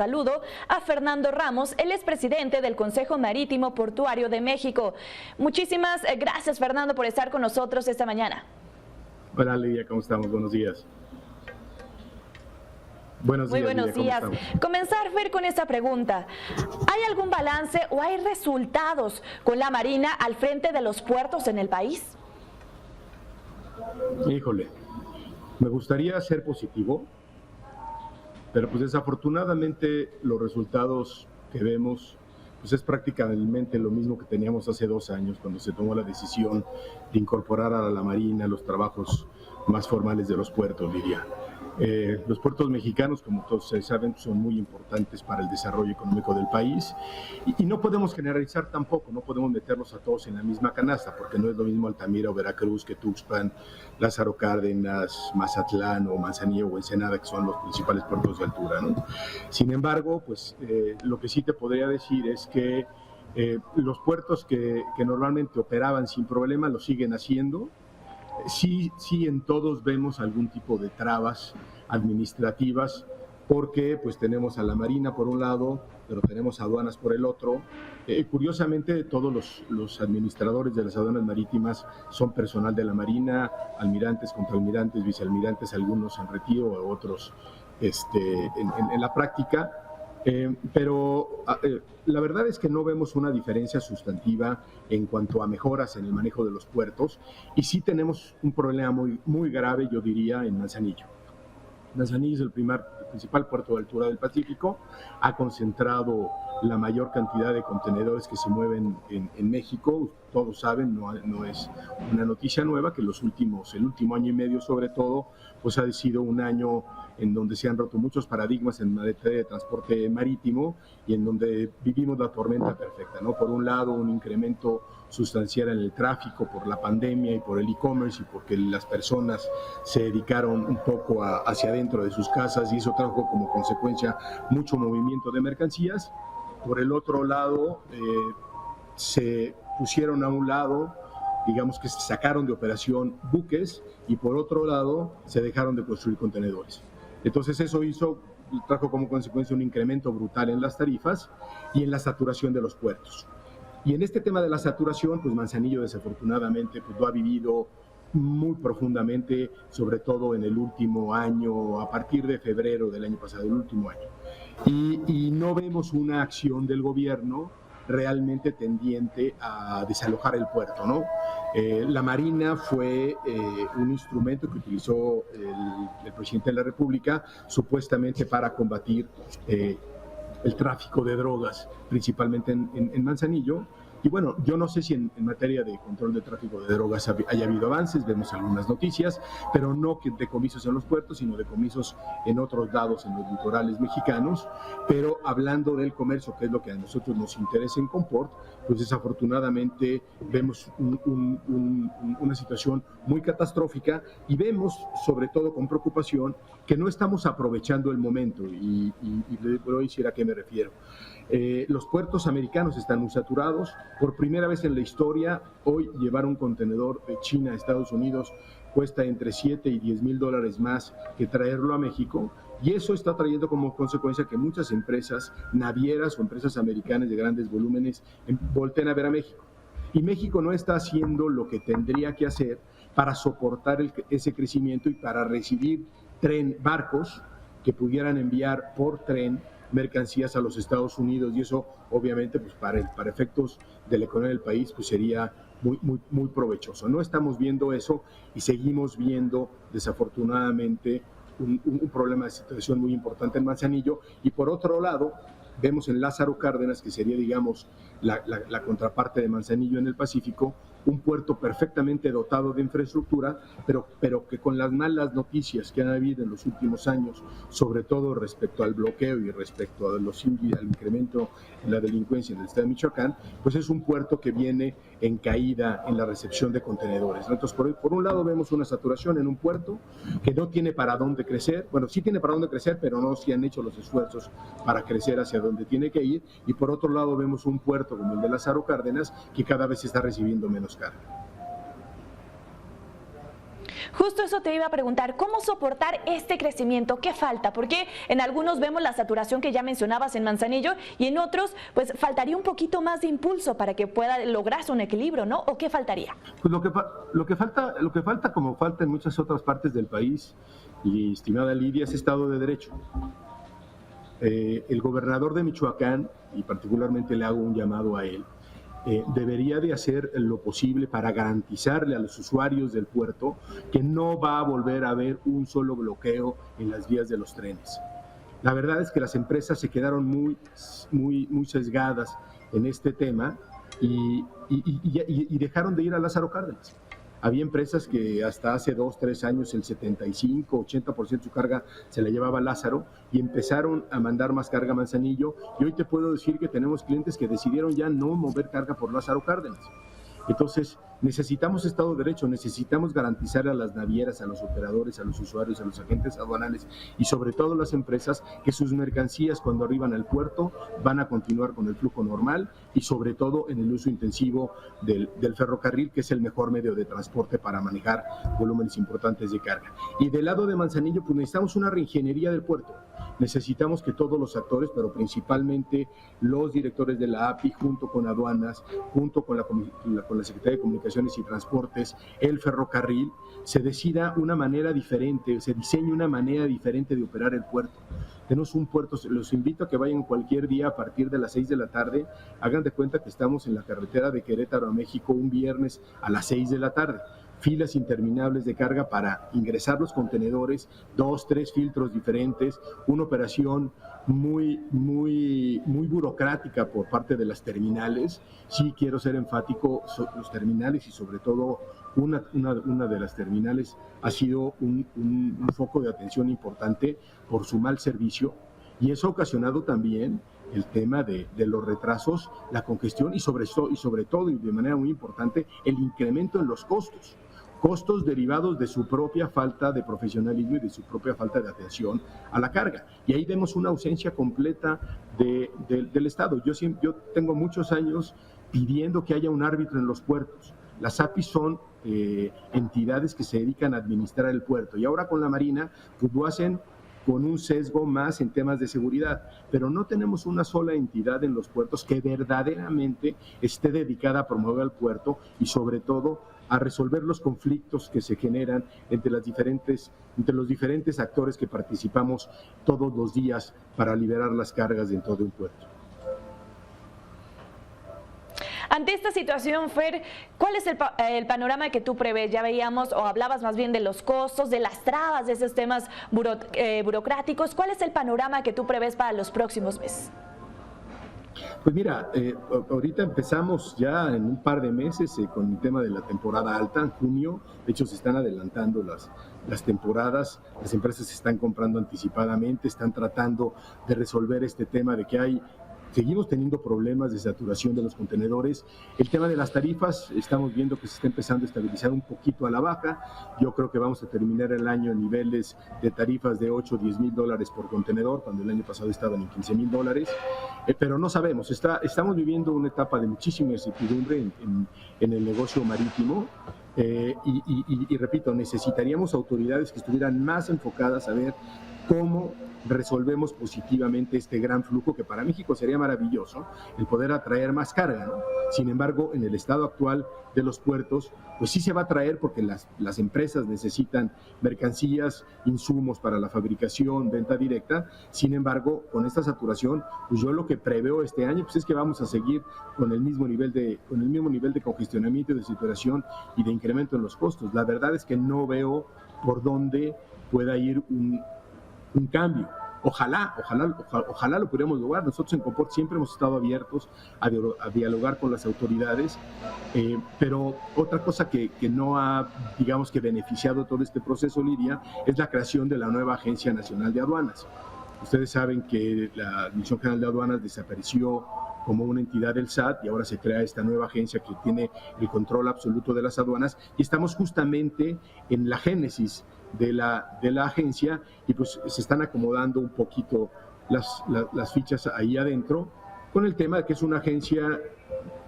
saludo a Fernando Ramos, él es presidente del Consejo Marítimo Portuario de México. Muchísimas gracias, Fernando, por estar con nosotros esta mañana. Hola, Lidia, ¿cómo estamos? Buenos días. Muy buenos días. Comenzar, Fer, con esta pregunta. ¿Hay algún balance o hay resultados con la Marina al frente de los puertos en el país? Híjole, me gustaría ser positivo, pero pues desafortunadamente los resultados que vemos pues es prácticamente lo mismo que teníamos hace 2 años cuando se tomó la decisión de incorporar a la Marina los trabajos más formales de los puertos, diría. Los puertos mexicanos, como todos ustedes saben, son muy importantes para el desarrollo económico del país y no podemos generalizar tampoco, no podemos meterlos a todos en la misma canasta, porque no es lo mismo Altamira o Veracruz que Tuxpan, Lázaro Cárdenas, Mazatlán o Manzanillo o Ensenada, que son los principales puertos de altura, ¿no? Sin embargo, pues lo que sí te podría decir es que los puertos que normalmente operaban sin problema lo siguen haciendo. Sí, en todos vemos algún tipo de trabas administrativas porque pues tenemos a la Marina por un lado, pero tenemos aduanas por el otro. Curiosamente, todos los administradores de las aduanas marítimas son personal de la Marina, almirantes, contraalmirantes, vicealmirantes, algunos en retiro, otros en la práctica. Pero la verdad es que no vemos una diferencia sustantiva en cuanto a mejoras en el manejo de los puertos y sí tenemos un problema muy grave, yo diría, en Manzanillo. Manzanillo es el principal puerto de altura del Pacífico, ha concentrado la mayor cantidad de contenedores que se mueven en México. Todos saben, no es una noticia nueva, que el último año y medio sobre todo, pues ha sido un año en donde se han roto muchos paradigmas en materia de transporte marítimo y en donde vivimos la tormenta perfecta, ¿no? Por un lado, un incremento sustancial en el tráfico por la pandemia y por el e-commerce y porque las personas se dedicaron un poco hacia adentro de sus casas y eso trajo como consecuencia mucho movimiento de mercancías. Por el otro lado, se pusieron a un lado, digamos que se sacaron de operación buques y por otro lado se dejaron de construir contenedores. Entonces eso trajo como consecuencia un incremento brutal en las tarifas y en la saturación de los puertos. Y en este tema de la saturación, pues Manzanillo desafortunadamente pues lo ha vivido muy profundamente, sobre todo en el último año, a partir de febrero del año pasado, el último año. Y no vemos una acción del gobierno realmente tendiente a desalojar el puerto, ¿no? La Marina fue un instrumento que utilizó el presidente de la República supuestamente para combatir el tráfico de drogas, principalmente en Manzanillo. Y bueno, yo no sé si en materia de control de tráfico de drogas haya habido avances, vemos algunas noticias, pero no decomisos en los puertos, sino decomisos en otros lados, en los litorales mexicanos. Pero hablando del comercio, que es lo que a nosotros nos interesa en Comport, pues desafortunadamente vemos una situación muy catastrófica y vemos, sobre todo con preocupación, que no estamos aprovechando el momento y le voy a decir a qué me refiero. Los puertos americanos están muy saturados. Por primera vez en la historia, hoy llevar un contenedor de China a Estados Unidos cuesta entre $7 y $10,000 más que traerlo a México. Y eso está trayendo como consecuencia que muchas empresas navieras o empresas americanas de grandes volúmenes volteen a ver a México. Y México no está haciendo lo que tendría que hacer para soportar ese crecimiento y para recibir barcos que pudieran enviar por tren mercancías a los Estados Unidos, y eso obviamente pues para efectos de la economía del país pues sería muy provechoso. No estamos viendo eso y seguimos viendo desafortunadamente un problema de situación muy importante en Manzanillo. Y por otro lado vemos en Lázaro Cárdenas, que sería digamos la contraparte de Manzanillo en el Pacífico, un puerto perfectamente dotado de infraestructura, pero que con las malas noticias que han habido en los últimos años, sobre todo respecto al bloqueo y respecto a al incremento en la delincuencia en el estado de Michoacán, pues es un puerto que viene en caída en la recepción de contenedores. Entonces, por un lado vemos una saturación en un puerto que no tiene para dónde crecer, bueno, sí tiene para dónde crecer, pero no se han hecho los esfuerzos para crecer hacia donde tiene que ir, y por otro lado vemos un puerto como el de Lázaro Cárdenas que cada vez está recibiendo menos carga. Justo eso te iba a preguntar, ¿cómo soportar este crecimiento? ¿Qué falta? Porque en algunos vemos la saturación que ya mencionabas en Manzanillo y en otros pues faltaría un poquito más de impulso para que pueda lograrse un equilibrio, ¿no? ¿O qué faltaría? Pues lo que falta, como falta en muchas otras partes del país, y estimada Lidia, es Estado de Derecho. El gobernador de Michoacán, y particularmente le hago un llamado a él, debería de hacer lo posible para garantizarle a los usuarios del puerto que no va a volver a haber un solo bloqueo en las vías de los trenes. La verdad es que las empresas se quedaron muy sesgadas en este tema y dejaron de ir a Lázaro Cárdenas. Había empresas que hasta hace 2, 3 años el 75, 80% de su carga se la llevaba a Lázaro y empezaron a mandar más carga a Manzanillo, y hoy te puedo decir que tenemos clientes que decidieron ya no mover carga por Lázaro Cárdenas. Entonces, necesitamos Estado de Derecho, necesitamos garantizar a las navieras, a los operadores, a los usuarios, a los agentes aduanales y sobre todo a las empresas que sus mercancías cuando arriban al puerto van a continuar con el flujo normal y sobre todo en el uso intensivo del ferrocarril, que es el mejor medio de transporte para manejar volúmenes importantes de carga. Y del lado de Manzanillo, pues necesitamos una reingeniería del puerto. Necesitamos que todos los actores, pero principalmente los directores de la API, junto con aduanas, junto con la Secretaría de Comunicaciones y Transportes, el ferrocarril, se decida una manera diferente, se diseñe una manera diferente de operar el puerto. Tenemos un puerto, los invito a que vayan cualquier día a partir de las 6 de la tarde, hagan de cuenta que estamos en la carretera de Querétaro a México un viernes a las 6 de la tarde. Filas interminables de carga para ingresar los contenedores, 2, 3 filtros diferentes, una operación muy burocrática por parte de las terminales. Sí quiero ser enfático, los terminales y sobre todo una de las terminales ha sido un foco de atención importante por su mal servicio, y eso ha ocasionado también el tema de los retrasos, la congestión y sobre todo y de manera muy importante el incremento en los costos derivados de su propia falta de profesionalismo y de su propia falta de atención a la carga. Y ahí vemos una ausencia completa del Estado. Yo tengo muchos años pidiendo que haya un árbitro en los puertos. Las API son entidades que se dedican a administrar el puerto, y ahora con la Marina pues lo hacen con un sesgo más en temas de seguridad, pero no tenemos una sola entidad en los puertos que verdaderamente esté dedicada a promover el puerto y sobre todo a resolver los conflictos que se generan entre los diferentes actores que participamos todos los días para liberar las cargas dentro de un puerto. Ante esta situación, Fer, ¿cuál es el panorama que tú prevés? Ya veíamos, o hablabas más bien de los costos, de las trabas, de esos temas burocráticos. ¿Cuál es el panorama que tú prevés para los próximos meses? Pues mira, ahorita empezamos ya en un par de meses con el tema de la temporada alta, en junio. De hecho, se están adelantando las temporadas, las empresas se están comprando anticipadamente, están tratando de resolver este tema de que seguimos teniendo problemas de saturación de los contenedores. El tema de las tarifas, estamos viendo que se está empezando a estabilizar un poquito a la baja. Yo creo que vamos a terminar el año en niveles de tarifas de 8 o 10 mil dólares por contenedor, cuando el año pasado estaban en 15 mil dólares. Pero no sabemos, estamos viviendo una etapa de muchísima incertidumbre en el negocio marítimo. Y repito, necesitaríamos autoridades que estuvieran más enfocadas a ver cómo resolvemos positivamente este gran flujo, que para México sería maravilloso el poder atraer más carga, ¿no? Sin embargo, en el estado actual de los puertos, pues sí se va a traer porque las empresas necesitan mercancías, insumos para la fabricación, venta directa. Sin embargo, con esta saturación, pues yo lo que preveo este año pues es que vamos a seguir con el mismo nivel de congestionamiento, de saturación y de incremento en los costos. La verdad es que no veo por dónde pueda ir un cambio. Ojalá lo pudiéramos lograr. Nosotros en Comport siempre hemos estado abiertos a dialogar con las autoridades, pero otra cosa que no ha, digamos, que beneficiado todo este proceso, Lidia, es la creación de la nueva Agencia Nacional de Aduanas. Ustedes saben que la Administración General de Aduanas desapareció como una entidad del SAT y ahora se crea esta nueva agencia que tiene el control absoluto de las aduanas, y estamos justamente en la génesis de la agencia, y pues se están acomodando un poquito las fichas ahí adentro con el tema de que es una agencia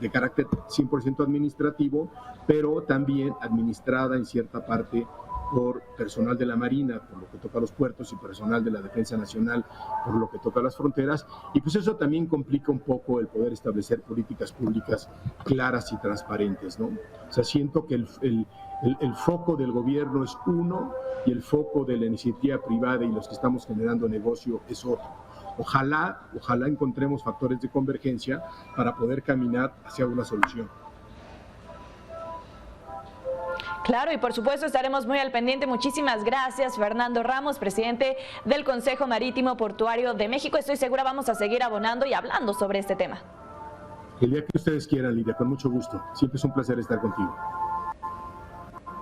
de carácter 100% administrativo, pero también administrada en cierta parte por personal de la Marina, por lo que toca a los puertos, y personal de la Defensa Nacional, por lo que toca a las fronteras, y pues eso también complica un poco el poder establecer políticas públicas claras y transparentes, ¿no? O sea, siento que el foco del gobierno es uno y el foco de la iniciativa privada y los que estamos generando negocio es otro. Ojalá encontremos factores de convergencia para poder caminar hacia una solución. Claro, y por supuesto estaremos muy al pendiente. Muchísimas gracias, Fernando Ramos, presidente del Consejo Marítimo Portuario de México. Estoy segura vamos a seguir abonando y hablando sobre este tema. El día que ustedes quieran, Lidia, con mucho gusto. Siempre es un placer estar contigo.